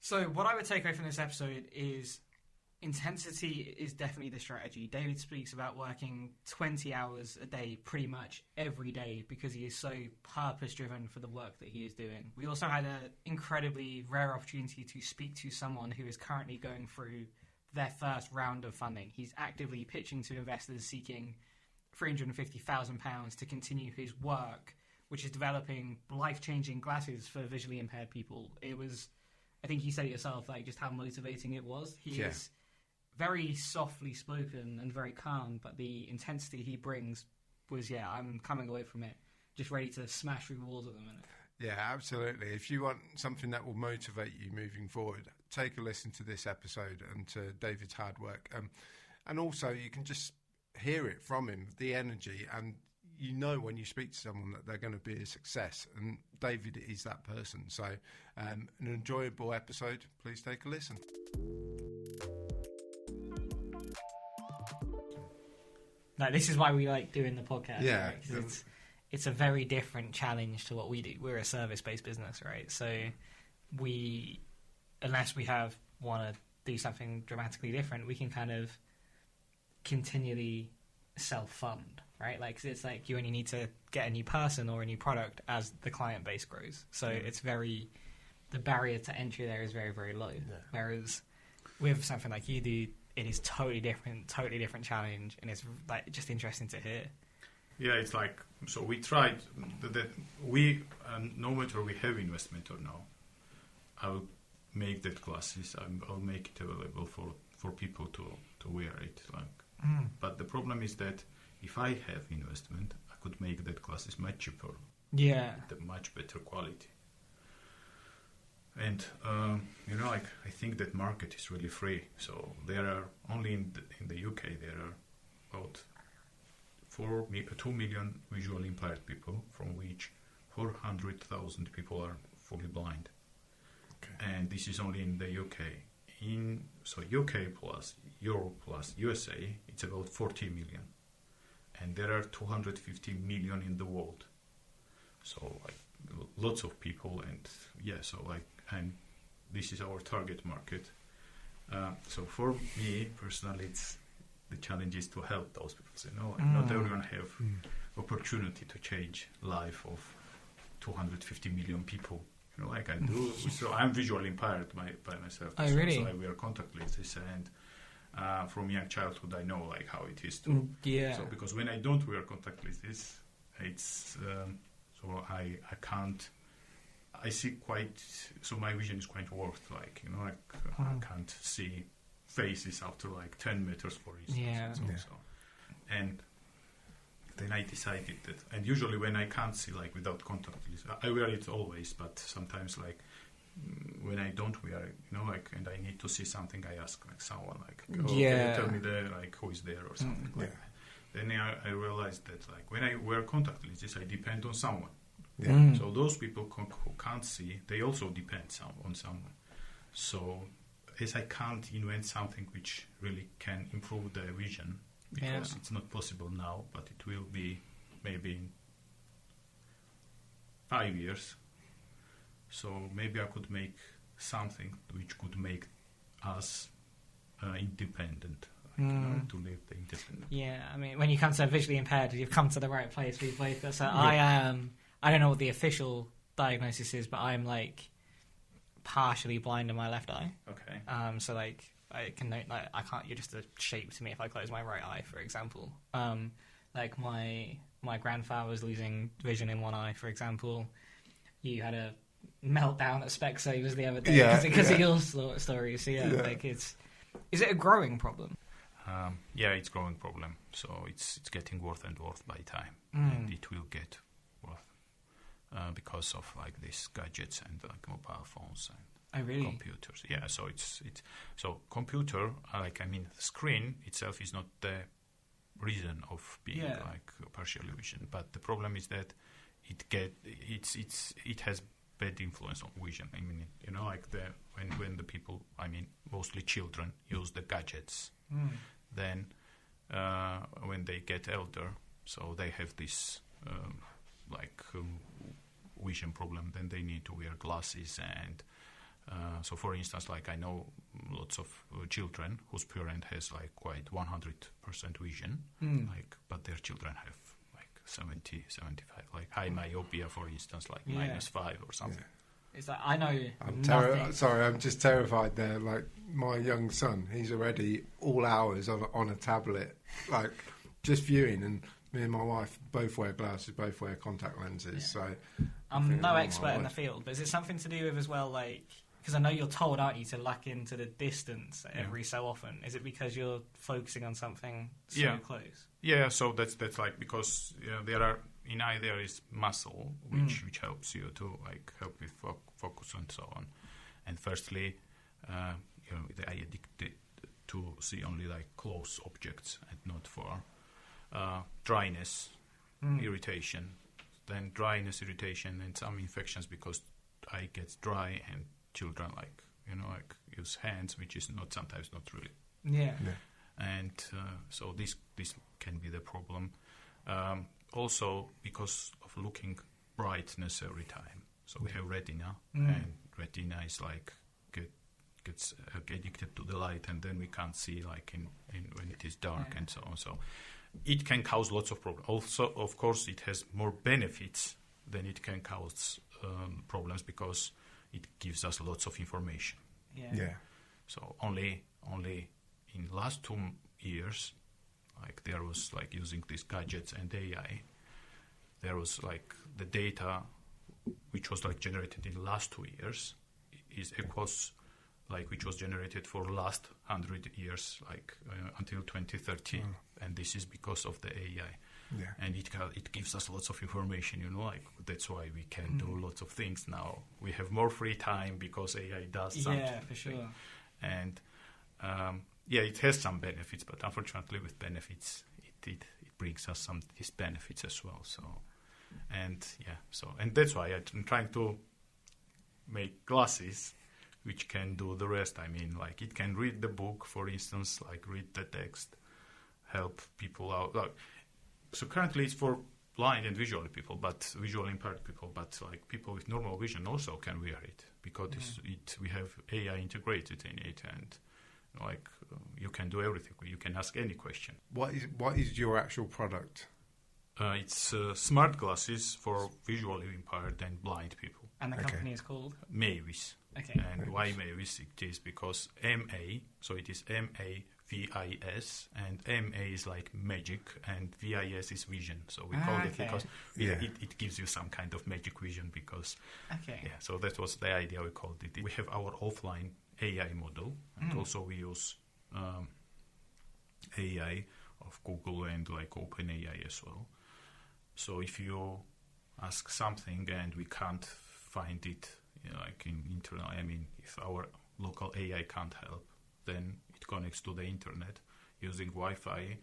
So what I would take away from this episode is intensity is definitely the strategy. David speaks about working 20 hours a day pretty much every day because he is so purpose-driven for the work that he is doing. We also had an incredibly rare opportunity to speak to someone who is currently going through their first round of funding. He's actively pitching to investors seeking £350,000 to continue his work, which is developing life-changing glasses for visually impaired people. It was, I think you said it yourself, like just how motivating it was. He is very softly spoken and very calm, but the intensity he brings was, I'm coming away from it just ready to smash through walls at the minute. Yeah, absolutely. If you want something that will motivate you moving forward, take a listen to this episode and to David's hard work. And also, you can just hear it from him, the energy, and you know when you speak to someone that they're going to be a success. And David is that person. So an enjoyable episode. Please take a listen. No, this is why we like doing the podcast. Yeah. Right? It's a very different challenge to what we do. We're a service-based business, right? So unless we want to do something dramatically different, we can kind of continually self-fund, right? Like, 'cause it's like you only need to get a new person or a new product as the client base grows. So it's the barrier to entry there is very, very low. Yeah. Whereas with something like you do, it is totally different challenge, and it's like just interesting to hear. Yeah, it's like, so we tried, no matter we have investment or no, I'll make that glasses, I'll make it available for people to wear it. But the problem is that if I have investment, I could make that glasses much cheaper. Yeah. The much better quality. And, I think that market is really free. So there are, only in the UK, there are about 2 million visually impaired people, from which 400,000 people are fully blind. Okay. And this is only in the UK. So UK plus Europe plus USA, it's about 40 million. And there are 250 million in the world. So lots of people, and and this is our target market. So for me personally, the challenge is to help those people. So, not everyone have opportunity to change life of 250 million people. Like I do. So I'm visually impaired by myself. Oh, really? So I wear contact lenses, and from young childhood I know like how it is to. Yeah. So because when I don't wear contact lenses, it's so I can't. I see quite. So my vision is quite worse. I can't see faces after 10 meters, for instance. So. And then I decided that, and usually when I can't see without contact lenses, I wear it always, but sometimes when I don't wear it, and I need to see something, I ask someone can you tell me who is there or something like that. Then I realized that when I wear contact lenses, I depend on someone. Yeah. So those people who can't see, they also depend on someone. So as I can't invent something which really can improve their vision, because it's not possible now, but it will be maybe in 5 years. So maybe I could make something which could make us independent, to live the independent. Yeah, I mean, when you come to visually impaired, you've come to the right place. We've both got. So I don't know what the official diagnosis is, but I'm partially blind in my left eye. Okay. So I can note I can't. You're just a shape to me if I close my right eye, for example. My grandfather was losing vision in one eye, for example. You had a meltdown at Specsavers the other day because of your story. So is it a growing problem? It's growing problem. So it's getting worse and worse by time, and it will get worse because of these gadgets and mobile phones and computers. Yeah, so it's computer. The screen itself is not the reason of being partial vision, but the problem is that it has bad influence on vision. I mean, when the people, mostly children, use the gadgets, then when they get elder, so they have this vision problem. Then they need to wear glasses, and So, for instance, like I know lots of children whose parent has like quite 100% vision, like, but their children have like 70, 75, like high myopia, for instance, like -5 or something. Yeah. It's like, I know I'm sorry, I'm just terrified there. Like my young son, he's already all hours on a tablet, like just viewing, and me and my wife both wear glasses, both wear contact lenses. So I'm no expert in the field, but is it something to do with as well, like, because I know you're told, aren't you, to look into the distance every so often? Is it because you're focusing on something so close? Yeah, so that's like, because there are in eye there is muscle which helps you to like help with focus and so on. And firstly, the eye addicted to see only like close objects and not far. Dryness, irritation, then dryness, irritation, and some infections because eye gets dry, and children like use hands, which is sometimes not really. Yeah. And so this can be the problem. Also because of looking brightness every time. So we have retina, and retina is like gets addicted to the light, and then we can't see like in when it is dark and so on. So it can cause lots of problems. Also, of course, it has more benefits than it can cause problems, because it gives us lots of information. Yeah. So only in last 2 years, like there was like using these gadgets and AI, there was like the data which was like generated in the last 2 years is equals like which was generated for last 100 years, like until 2030, and this is because of the AI. Yeah. And it gives us lots of information, like that's why we can do lots of things now. We have more free time because AI does something. Yeah, for sure. And it has some benefits, but unfortunately with benefits, it brings us some disbenefits as well. So, and that's why I'm trying to make glasses which can do the rest. I mean, like it can read the book, for instance, like read the text, help people out. Like, so currently it's for blind and visually impaired people, but like people with normal vision also can wear it, because we have AI integrated in it, and like you can do everything. You can ask any question. What is your actual product? It's smart glasses for visually impaired and blind people. And the company is called? Mavis. Okay. And why Mavis? It is because MA, so it is MAVIS, and MA is like magic, and VIS is vision. So we call it because it gives you some kind of magic vision, because so that was the idea. We called it. We have our offline AI model, and also we use AI of Google and like OpenAI as well. So if you ask something and we can't find it, like in internet, I mean, if our local AI can't help, then it connects to the internet using Wi-Fi,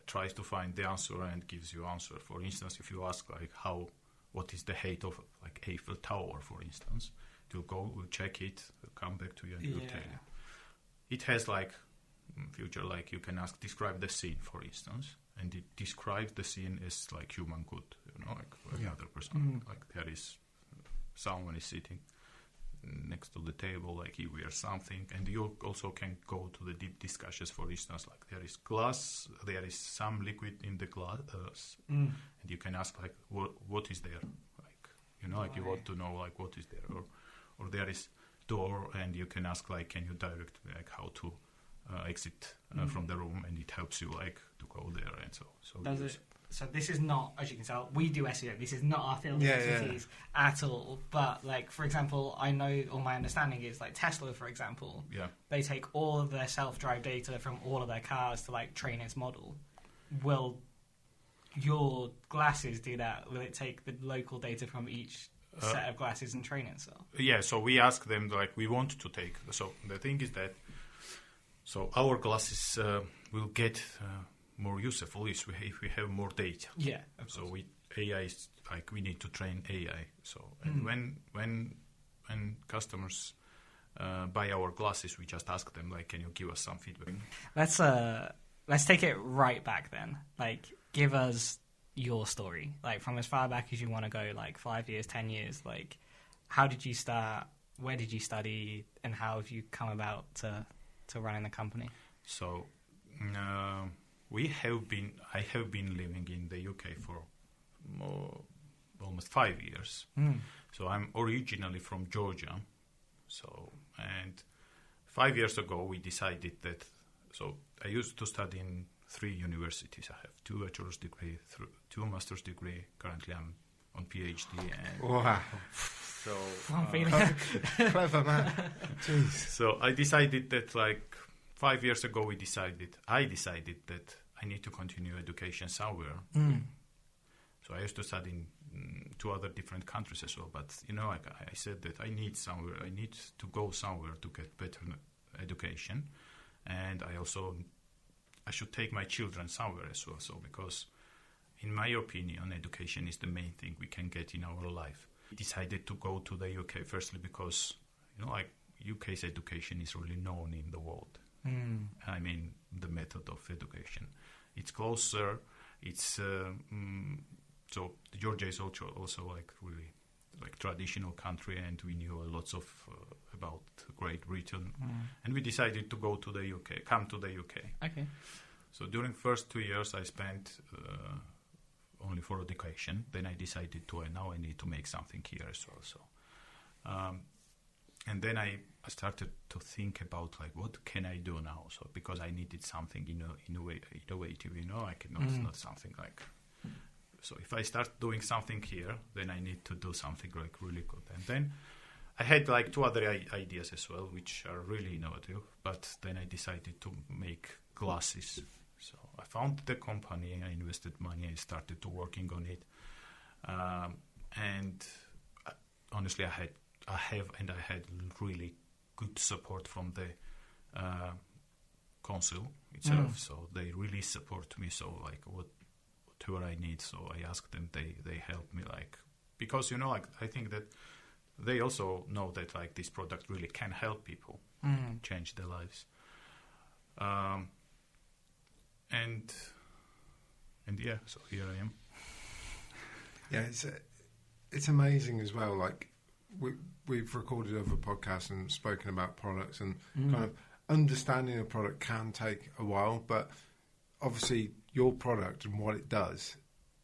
tries to find the answer and gives you answer. For instance, if you ask like what is the height of like Eiffel Tower, for instance, it will go, we'll check it, we'll come back to you and we'll tell you. It has like future, like you can ask, describe the scene, for instance, and it describes the scene as like human could, like another person. Like there is someone is sitting next to the table, like he wears something, and you also can go to the deep discussions. For instance, like there is glass, there is some liquid in the glass, and you can ask like what is there, like like you want to know like what is there, or there is door, and you can ask like can you direct me like how to exit from the room, and it helps you like to go there, and so So this is not, as you can tell, we do SEO. This is not our field of expertise at all. But like, for example, I know, or my understanding is like Tesla, for example, they take all of their self-drive data from all of their cars to like train its model. Will your glasses do that? Will it take the local data from each set of glasses and train itself? Yeah. So we ask them like we want to take. So the thing is that our glasses will get more useful if we have more data. Yeah. So with AI, is like we need to train AI. So and when customers buy our glasses, we just ask them like, can you give us some feedback? Let's take it right back then. Like, give us your story, like from as far back as you want to go, like 5 years, 10 years. Like, how did you start where did you study, and how have you come about to running the company? So I have been living in the UK for almost 5 years. So I'm originally from Georgia. So, and 5 years ago we decided that, so I used to study in 3 universities. I have 2 bachelor's degree, 2 master's degree. Currently I'm on PhD. And Wow. so I'm feeling Clever man. Jeez. So I decided that, like, 5 years ago I decided that I need to continue education somewhere. So I used to study in 2 other different countries as well. But, you know, like I said that I need to go somewhere to get better education. And I should take my children somewhere as well. So because, in my opinion, education is the main thing we can get in our life. I decided to go to the UK firstly because, you know, like UK's education is really known in the world. I mean, the method of education. It's closer. It's so Georgia is also like really like traditional country, and we knew lots of about Great Britain, and we decided to come to the UK. Okay. So during first 2 years, I spent only for education. Then I decided now I need to make something here as well. So, and then I started to think about like what can I do now? So because I needed something innovative, you know, I cannot not something like. So if I start doing something here, then I need to do something like really good. And then I had like 2 other ideas as well, which are really innovative. But then I decided to make glasses. So I found the company, I invested money, I started to working on it. And honestly, I had really good support from the council itself. So they really support me. So like whatever I need, so I ask them, they help me, like, because, you know, like I think that they also know that like this product really can help people change their lives. And yeah, so here I am. Yeah, it's amazing as well. Like we've recorded other podcasts and spoken about products, and kind of understanding a product can take a while, but obviously your product and what it does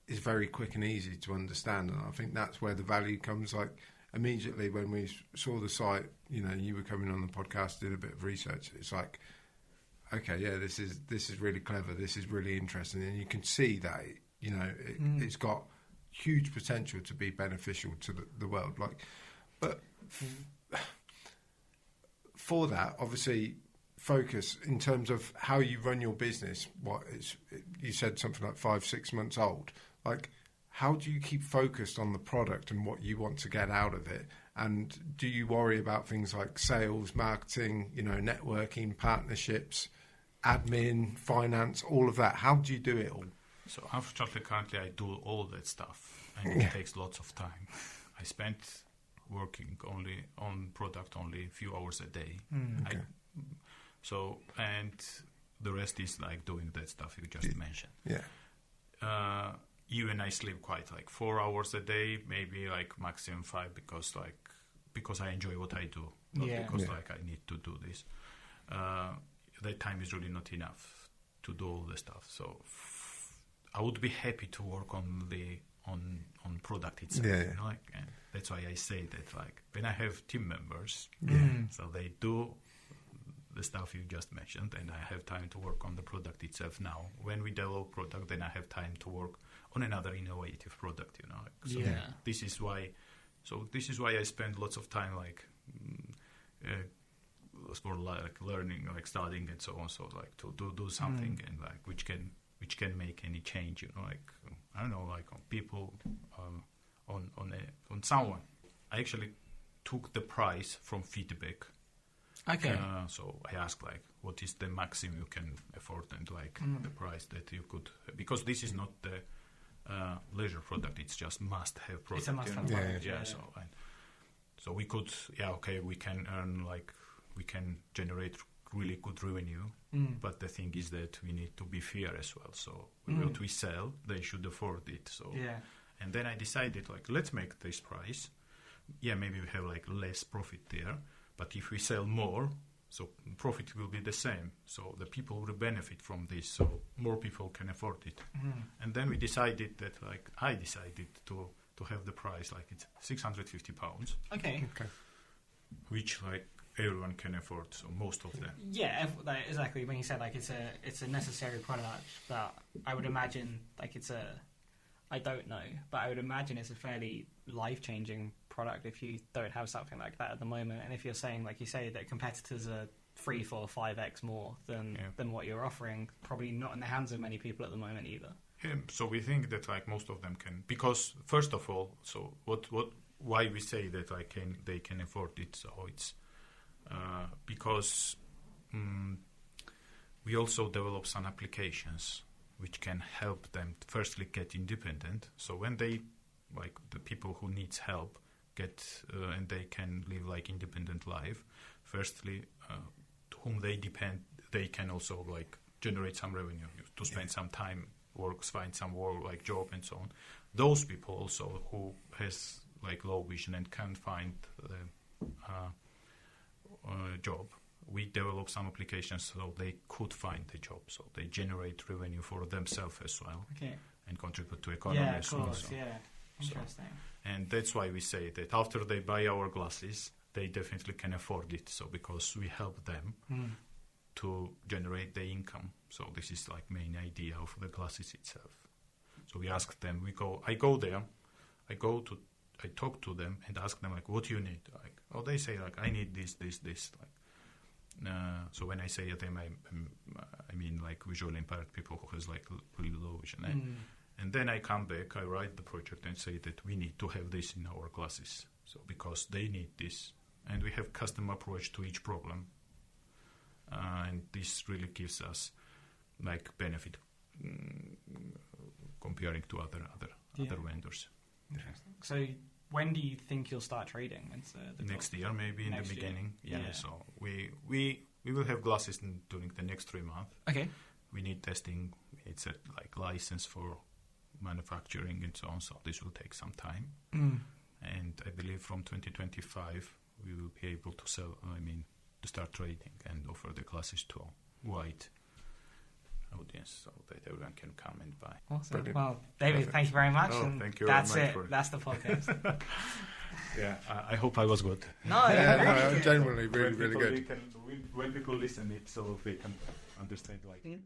is very quick and easy to understand, and I think that's where the value comes. Like immediately when we saw the site, you know, you were coming on the podcast, did a bit of research, it's like, okay, yeah, this is really clever, this is really interesting, and you can see that, you know, it's got huge potential to be beneficial to the world. Like, but for that, obviously, focus in terms of how you run your business. You said something like 5-6 months old. Like, how do you keep focused on the product and what you want to get out of it? And do you worry about things like sales, marketing, you know, networking, partnerships, admin, finance, all of that? How do you do it all? So unfortunately, currently I do all that stuff, and it takes lots of time. I spent working only on product only a few hours a day. Okay. And the rest is like doing that stuff you just mentioned. Yeah. Even I sleep quite like 4 hours a day, maybe like maximum 5, because I enjoy what I do, not because like I need to do this. That time is really not enough to do all the stuff. So I would be happy to work on the product itself. Yeah. You know, like, and that's why I say that, like, when I have team members, so they do the stuff you just mentioned, and I have time to work on the product itself. Now, when we develop product, then I have time to work on another innovative product. You know, so this is why I spend lots of time like for like learning, like studying and so on. So like to do something and like which can make any change. You know, like I don't know, like on people, on someone. I actually took the price from feedback. Okay. So I asked like, what is the maximum you can afford, and like the price that you could, because this is not the leisure product; it's just must-have product. It's a must-have product. Yeah. So we could, we can earn like, we can generate really good revenue, but the thing is that we need to be fair as well. So what we sell, they should afford it. So and then I decided like, let's make this price, maybe we have like less profit there, but if we sell more, so profit will be the same. So the people will benefit from this. So more people can afford it. And then we decided that, like, I decided to have the price like it's £650, Okay. which like everyone can afford. So most of them. Yeah, exactly. When you said like it's a necessary product, but I would imagine like I don't know, but I would imagine it's a fairly life-changing product if you don't have something like that at the moment. And if you're saying, like you say, that competitors are 3, 4, 5x more than what you're offering, probably not in the hands of many people at the moment either. Yeah, so we think that like most of them can, because first of all, so why we say that they can afford it? So it's because we also develop some applications which can help them firstly get independent. So when they, like the people who needs help, get and they can live like independent life. Firstly, to whom they depend, they can also like generate some revenue to spend some time, find some work like job and so on. Those people also who has like low vision and can't find a job, we develop some applications so they could find the job. So they generate revenue for themselves as well, and contribute to economy as well. Interesting. And that's why we say that after they buy our glasses, they definitely can afford it. So because we help them to generate the income. So this is like main idea of the glasses itself. So we ask them. I go there. I talk to them and ask them like, what do you need? Like, they say like, I need this. Like, so when I say to them, I mean like visually impaired people who has like really low vision. And then I come back, I write the project and say that we need to have this in our classes. So because they need this. And we have custom approach to each problem. And this really gives us like benefit comparing to other vendors. Interesting. So when do you think you'll start trading? Next year, maybe in the beginning. Yeah. So we will have glasses during the next 3 months. Okay. We need testing. It's a like license for manufacturing and so on. So this will take some time. And I believe from 2025 we will be able to sell. To start trading and offer the glasses to a wide audience so that everyone can come and buy. Awesome. Brilliant. Well, David, thank you very much. And thank you that's very much it. That's the podcast. Yeah, I hope I was good. No, genuinely really good. When people listen it, so they can understand like.